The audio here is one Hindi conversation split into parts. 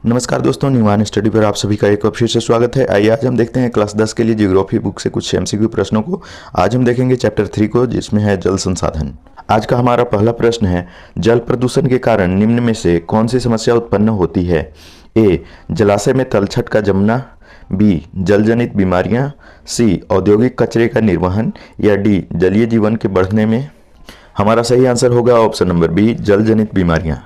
नमस्कार दोस्तों, न्यूमान स्टडी पर आप सभी का एक बार फिर से स्वागत है। आइए आज हम देखते हैं क्लास 10 के लिए ज्योग्राफी बुक से कुछ एमसीक्यू प्रश्नों को। आज हम देखेंगे चैप्टर 3 को, जिसमें है जल संसाधन। आज का हमारा पहला प्रश्न है, जल प्रदूषण के कारण निम्न में से कौन सी समस्या उत्पन्न होती है? ए, जलाशय में तलछट का जमना, बी, जल जनित बीमारियां, सी, औद्योगिक कचरे का निर्वहन, या डी, जलीय जीवन के बढ़ने में। हमारा सही आंसर होगा ऑप्शन नंबर बी, जल जनित बीमारियां।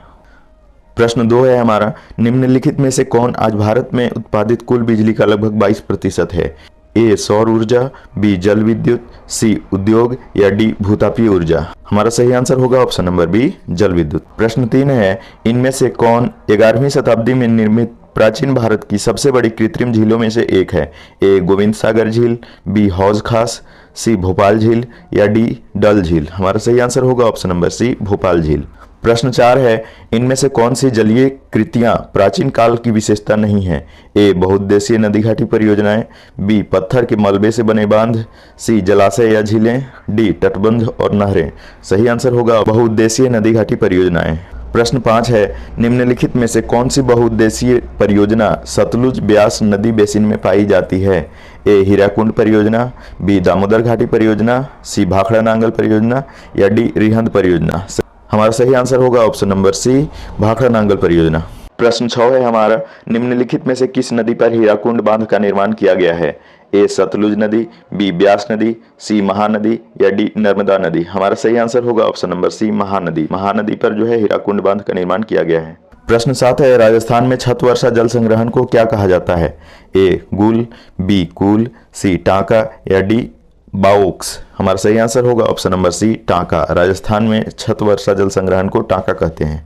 प्रश्न 2 है हमारा, निम्नलिखित में से कौन आज भारत में उत्पादित कुल बिजली का लगभग 22% है? ए, सौर ऊर्जा, बी, जल विद्युत, सी, उद्योग, या डी, भूतापीय ऊर्जा। हमारा सही आंसर होगा ऑप्शन नंबर बी, जल विद्युत। प्रश्न 3 है, इनमें से कौन 11वीं शताब्दी में निर्मित प्राचीन भारत की सबसे बड़ी कृत्रिम झीलों में से एक है? ए, गोविंद सागर झील, बी, हौज खास, सी, भोपाल झील, या डी, डल झील। हमारा सही आंसर होगा ऑप्शन नंबर सी, भोपाल झील। प्रश्न 4 है, इनमें से कौन सी जलीय कृतियां प्राचीन काल की विशेषता नहीं है? ए, बहुउद्देशीय नदी घाटी परियोजनाएं, बी, पत्थर के मलबे से बने बांध, सी, जलाशय या झीलें, डी, तटबंध और नहरें। सही आंसर होगा बहुउद्देशीय नदी घाटी परियोजनाएं। प्रश्न 5 है, निम्नलिखित में से कौन सी बहुउद्देशीय परियोजना सतलुज ब्यास नदी बेसिन में पाई जाती है? ए, हीराकुंड परियोजना, बी, दामोदर घाटी परियोजना, सी, भाखड़ा नांगल परियोजना, या डी, रिहंद परियोजना। हमारा सही आंसर होगा option number C, Bhakra Nangal परियोजना। प्रश्न 6 है हमारा, निम्नलिखित में से किस नदी पर हीराकुंड बांध का निर्माण किया गया है? ए, सतलुज नदी, बी, ब्यास नदी, सी, महानदी, या डी, नर्मदा नदी। हमारा सही आंसर होगा option number C, Mahanadi. Mahanadi पर जो है हीराकुंड बांध का निर्माण किया गया है। प्रश्न 7 है, राजस्थान में छत वर्षा जल संग्रहण को क्या कहा जाता है? ए, गुल, बी, कूल, सी, टांका, या डी, बाओक्स। हमारा सही आंसर होगा ऑप्शन नंबर सी, टांका। राजस्थान में छत वर्षा जल संग्रहण को टांका कहते हैं,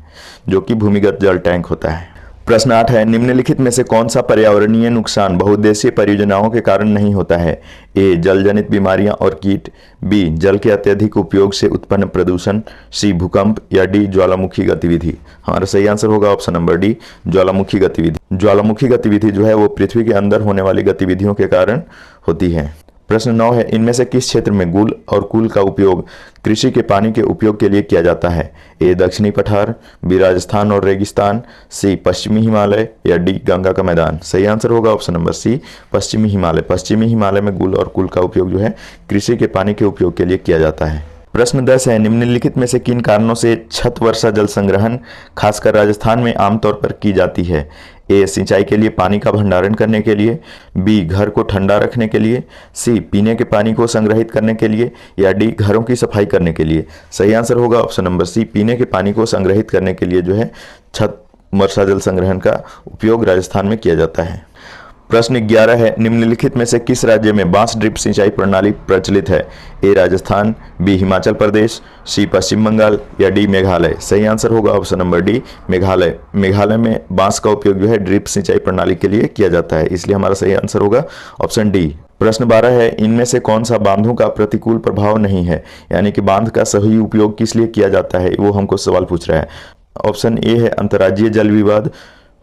जो कि भूमिगत जल टैंक होता है। प्रश्न 8 है, निम्नलिखित में से कौन सा पर्यावरणीय नुकसान बहुउद्देशीय परियोजनाओं के कारण नहीं होता है? ए, जल जनित बीमारियां और कीट, बी, जल के अत्यधिक उपयोग से उत्पन्न प्रदूषण, सी, भूकंप, या डी, ज्वालामुखी गतिविधि। हमारा सही आंसर होगा ऑप्शन नंबर डी, ज्वालामुखी गतिविधि। ज्वालामुखी गतिविधि जो है वो पृथ्वी के अंदर होने वाली गतिविधियों के कारण होती है। प्रश्न 9 है, इनमें से किस क्षेत्र में गुल और कुल का उपयोग कृषि के पानी के उपयोग के लिए किया जाता है? ए, दक्षिणी पठार, बी, राजस्थान और रेगिस्तान, सी, पश्चिमी हिमालय, या डी, गंगा का मैदान। सही आंसर होगा ऑप्शन नंबर सी, पश्चिमी हिमालय। पश्चिमी हिमालय में गुल और कुल का उपयोग जो है कृषि के पानी के उपयोग के लिए किया जाता है। प्रश्न 10 है, निम्नलिखित में से किन कारणों से छत वर्षा जल संग्रहण खासकर राजस्थान में आमतौर पर की जाती है? ए, सिंचाई के लिए पानी का भंडारण करने के लिए, बी, घर को ठंडा रखने के लिए, सी, पीने के पानी को संग्रहित करने के लिए, या डी, घरों की सफाई करने के लिए। सही आंसर होगा ऑप्शन नंबर सी, पीने के पानी को संग्रहित करने के लिए जो है छत वर्षा जल संग्रहण का उपयोग राजस्थान में किया जाता है। प्रश्न 11 है, निम्नलिखित में से किस राज्य में बांस ड्रिप सिंचाई प्रणाली प्रचलित है? ए, राजस्थान, बी, हिमाचल प्रदेश, सी, पश्चिम बंगाल, या डी, मेघालय। सही आंसर होगा option number D, Meghalaya. Meghalaya में बांस का उपयोग जो है ड्रिप सिंचाई प्रणाली के लिए किया जाता है, इसलिए हमारा सही आंसर होगा ऑप्शन डी। प्रश्न 12 है, इनमें से कौन सा बांधों का प्रतिकूल प्रभाव नहीं है? यानी कि बांध का सही उपयोग किस लिए किया जाता है, वो हमको सवाल पूछ रहा है। ऑप्शन ए है अंतर्राज्यीय जल विवाद,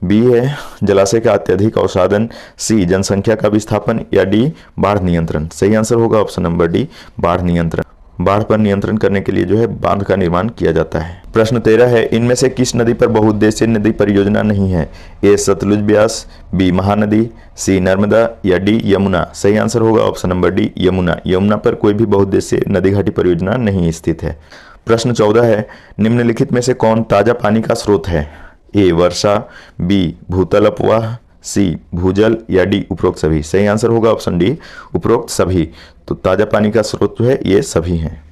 बी है जलाशय का अत्यधिक अवसादन, सी, जनसंख्या का विस्थापन, या डी, बाढ़ नियंत्रण। सही आंसर होगा ऑप्शन नंबर डी, बाढ़ नियंत्रण। बाढ़ पर नियंत्रण करने के लिए जो है बांध का निर्माण किया जाता है। प्रश्न 13 है, इनमें से किस नदी पर बहुउद्देशीय नदी परियोजना नहीं है? ए, सतलुज ब्यास, बी, महानदी, सी, नर्मदा, या डी, यमुना। सही आंसर होगा option number D, Yamuna. Yamuna पर कोई भी बहुउद्देशीय नदी घाटी परियोजना नहीं स्थित है। प्रश्न 14 है, निम्नलिखित में से कौन ताजा पानी का स्रोत है? ए, वर्षा, बी, भूतल अपवाह, सी, भूजल, या डी, उपरोक्त सभी। सही आंसर होगा ऑप्शन डी, उपरोक्त सभी। तो ताजा पानी का स्रोत जो है ये सभी हैं।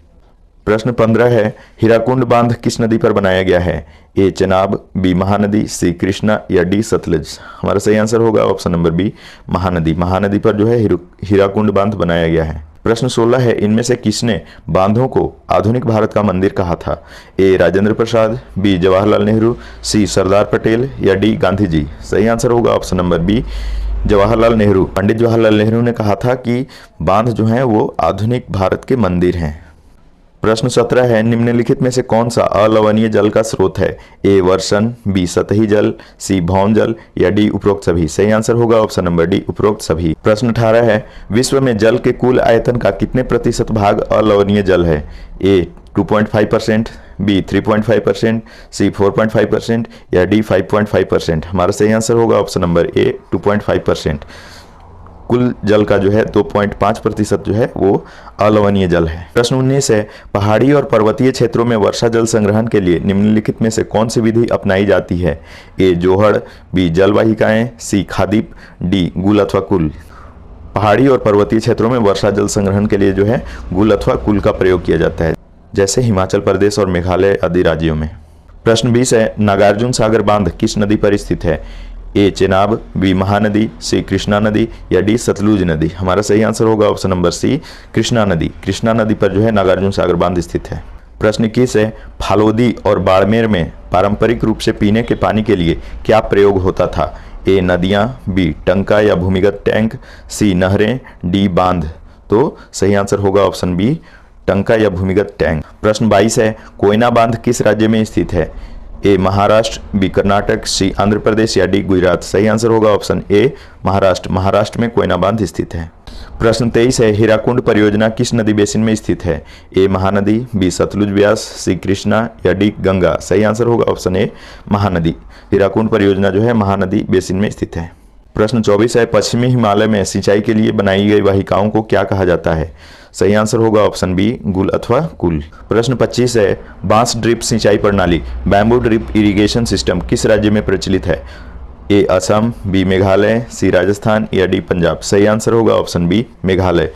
प्रश्न 15 है, हीराकुंड बांध किस नदी पर बनाया गया है? A, Chenab, B, Mahanadi, C, Krishna, या डी, सतलज। हमारा सही आंसर होगा option number B, Mahanadi. Mahanadi पर जो है हीराकुंड बांध बनाया गया है। प्रश्न 16 है, इनमें से किसने बांधों को आधुनिक भारत का मंदिर कहा था? A, Rajendra Prasad, B, Jawaharlal Nehru, C, Sardar Patel, या डी, गांधी जी। सही आंसर होगा option number B, Jawaharlal Nehru. Pandit Jawaharlal Nehru ने कहा था कि बांध जो हैं वो आधुनिक भारत के मंदिर हैं। प्रश्न 17 है, निम्नलिखित में से कौन सा अलवणीय जल का स्रोत है? ए, वर्षण, बी, सतही जल, सी, भौम जल, या डी, उपरोक्त सभी। सही आंसर होगा ऑप्शन नंबर डी, उपरोक्त सभी। प्रश्न 18 है, विश्व में जल के कुल आयतन का कितने प्रतिशत भाग अलवणीय जल है? ए, 2.5%, बी 3.5%, सी 4.5% या डी 5.5%। हमारा सही आंसर होगा ऑप्शन नंबर ए 2.5%। कुल जल का जो है 2.5% जो है वो अलवणीय जल है। प्रश्न 19 है, पहाड़ी और पर्वतीय क्षेत्रों में वर्षा जल संग्रहण के लिए निम्नलिखित में से कौन सी विधि अपनाई जाती है? ए जोहड़, बी जलवाहिकाएं, सी खादीप, डी गुल अथवा कुल। पहाड़ी और पर्वतीय क्षेत्रों में वर्षा जल संग्रहण के लिए जो है गुल अथवा कुल का प्रयोग किया जाता है, जैसे हिमाचल प्रदेश और मेघालय आदि राज्यों में। प्रश्न 20 है, नागार्जुन सागर बांध किस नदी पर स्थित है? A Chenab, B Mahanadi, C Krishna नदी या डी सतलुज नदी। हमारा सही आंसर होगा ऑप्शन नंबर सी कृष्णा नदी। कृष्णा नदी पर जो है नागार्जुन सागर बांध स्थित है। प्रश्न 21 है, फालोदी और बाड़मेर में पारंपरिक रूप से पीने के पानी के लिए क्या प्रयोग होता था? ए नदियां, बी टंका या भूमिगत टैंक, सी नहरें, डी बांध। तो सही आंसर होगा ऑप्शन बी टंका या भूमिगत टैंक। प्रश्न 22 है, कोयना बांध किस राज्य में स्थित है? ए महाराष्ट्र, बी कर्नाटक, सी आंध्र प्रदेश या डी गुजरात। सही आंसर होगा ऑप्शन ए महाराष्ट्र। महाराष्ट्र में कोयना बांध स्थित है। प्रश्न 23 है, हीराकुंड परियोजना किस नदी बेसिन में स्थित है? ए महानदी, बी सतलुज व्यास, सी कृष्णा या डी गंगा। सही आंसर होगा ऑप्शन ए महानदी। हीराकुंड परियोजना जो है महानदी बेसिन में स्थित है। प्रश्न 24 है, पश्चिमी हिमालय में सिंचाई के लिए बनाई गई वाहिकाओं को क्या कहा जाता है? सही आंसर होगा ऑप्शन बी गुल अथवा कुल। प्रश्न 25 है, बांस ड्रिप सिंचाई प्रणाली बैम्बू ड्रिप इरिगेशन सिस्टम किस राज्य में प्रचलित है? ए असम, बी मेघालय, सी राजस्थान या डी पंजाब। सही आंसर होगा ऑप्शन बी मेघालय।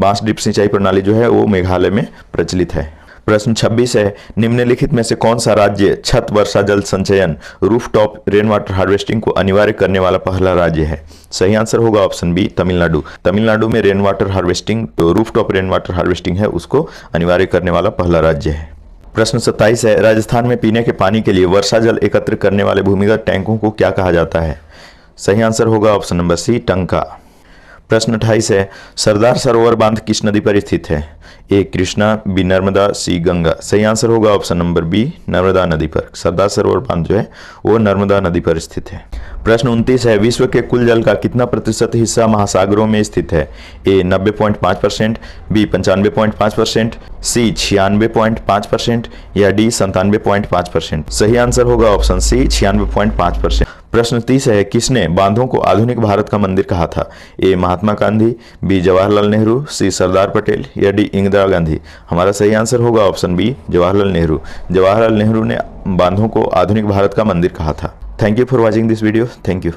बांस ड्रिप सिंचाई प्रणाली जो है वो मेघालय में प्रचलित है। प्रश्न 26 है, निम्नलिखित में से कौन सा राज्य छत वर्षा जल संचयन रूफटॉप रेन वाटर हार्वेस्टिंग को अनिवार्य करने वाला पहला राज्य है? सही आंसर होगा ऑप्शन बी तमिलनाडु। तमिलनाडु में रेन वाटर हार्वेस्टिंग, तो रूफटॉप रेन वाटर हार्वेस्टिंग है उसको अनिवार्य करने वाला पहला राज्य है। प्रश्न 27 है, राजस्थान में पीने के पानी के लिए वर्षा जल एकत्र करने वाले भूमिगत टैंकों को क्या कहा जाता है? सही आंसर होगा ऑप्शन नंबर सी टंका। प्रश्न 28 है, सरदार सरोवर बांध किस नदी पर स्थित है? ए कृष्णा, बी नर्मदा, सी गंगा। सही आंसर होगा ऑप्शन नंबर बी नर्मदा नदी पर। सरदार सरोवर बांध जो है वो नर्मदा नदी पर स्थित है। प्रश्न 29 है, विश्व के कुल जल का कितना प्रतिशत हिस्सा महासागरों में स्थित है? ए 90.5%, बी 95.5%, सी 96.5% या डी 97.5%। सही आंसर होगा ऑप्शन सी 96.5%। प्रश्न 30 है, किसने बांधों को आधुनिक भारत का मंदिर कहा था? ए महात्मा गांधी, बी जवाहरलाल नेहरू, सी सरदार पटेल या डी इंदिरा गांधी। हमारा सही आंसर होगा ऑप्शन बी जवाहरलाल नेहरू। जवाहरलाल नेहरू ने बांधों को आधुनिक भारत का मंदिर कहा था। Thank you for watching this video. Thank you.